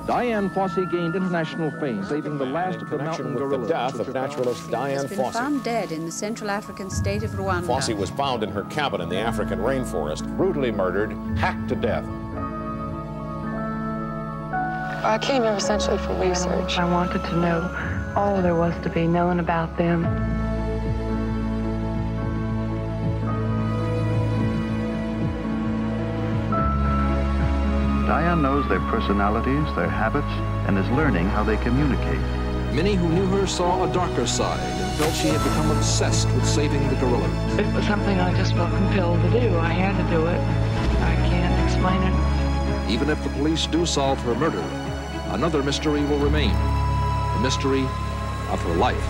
Dian Fossey gained international fame, saving the last of the mountain gorillas. The death of naturalist Dian Fossey. Has been found dead in the Central African state of Rwanda. Fossey was found in her cabin in the African rainforest, brutally murdered, hacked to death. I came here essentially for research. I wanted to know all there was to be known about them. Diane knows their personalities, their habits, and is learning how they communicate. Many who knew her saw a darker side and felt she had become obsessed with saving the gorillas. It was something I just felt compelled to do. I had to do it. I can't explain it. Even if the police do solve her murder, another mystery will remain, the mystery of her life.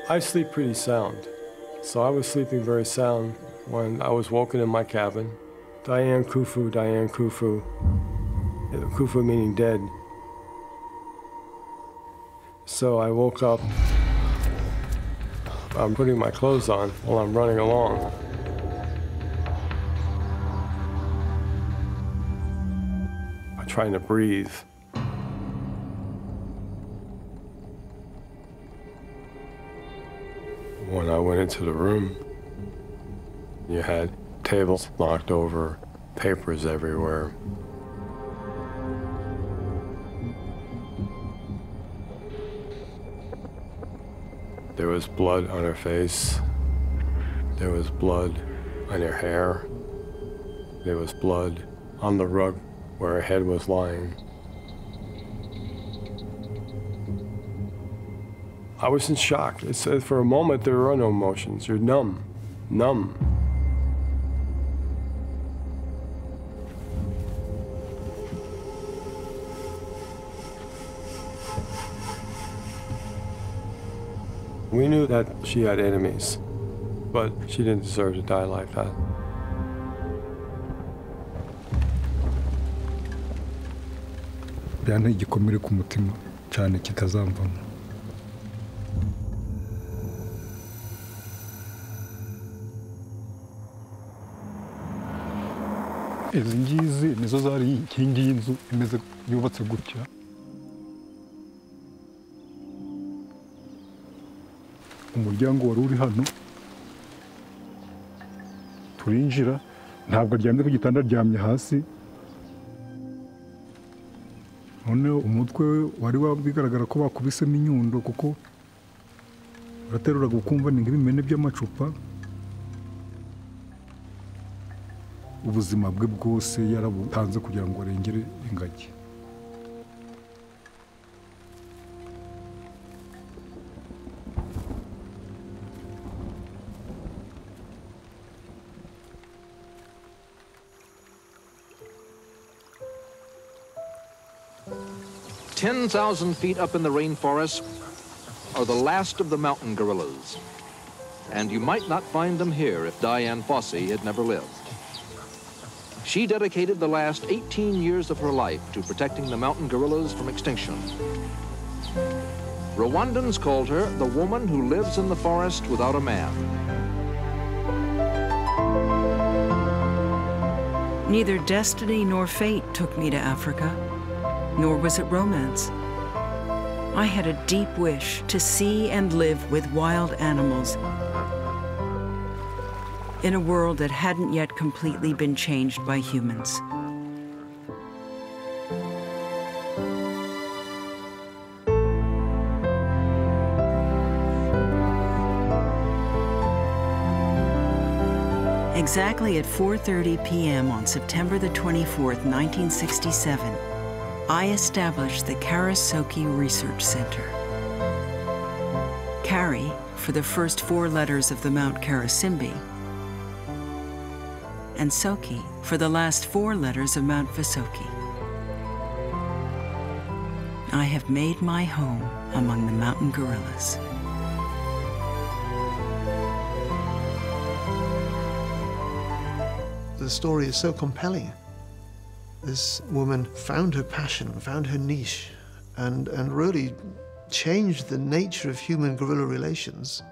I sleep pretty sound, so I was sleeping very sound when I was woken in my cabin. Diane Khufu, Diane Khufu. Khufu meaning dead. So I woke up, I'm putting my clothes on while I'm running along. I'm trying to breathe. When I went into the room, you had tables knocked over, papers everywhere. There was blood on her face. There was blood on her hair. There was blood on the rug where her head was lying. I was in shock. For a moment, there were no emotions. You're numb. We knew that she had enemies, but she didn't deserve to die like that. byanteye igikomere ku mutima cyane kitazamvamo. Izi ngizi nizo zari inkingi y'inzu imeze yubatse gutya. Umuryango wari uri hano, turinjira, ntabwo aryamye ku gitanda, aryamye hasi. Noneho umutwe wari bigaragara ko bakubisemo inyundo, kuko urateruraga ukumva ni nk'ibimene by'amacupa. Ubuzima bwe bwose yarabutanze kugira ngo arengere ingagi. "10,000 feet up in the rainforest are the last of the mountain gorillas. And you might not find them here if Dian Fossey had never lived. She dedicated the last 18 years of her life to protecting the mountain gorillas from extinction. Rwandans called her the woman who lives in the forest without a man. Neither destiny nor fate took me to Africa, nor was it romance. I had a deep wish to see and live with wild animals in a world that hadn't yet completely been changed by humans. Exactly at 4:30 p.m. on September the 24th, 1967, I established the Karasoke Research Center. Kari, for the first 4 letters of the Mount Karasimbi, and Soki for the last 4 letters of Mount Visoki. I have made my home among the mountain gorillas. The story is so compelling. This woman found her passion, found her niche, and really changed the nature of human-gorilla relations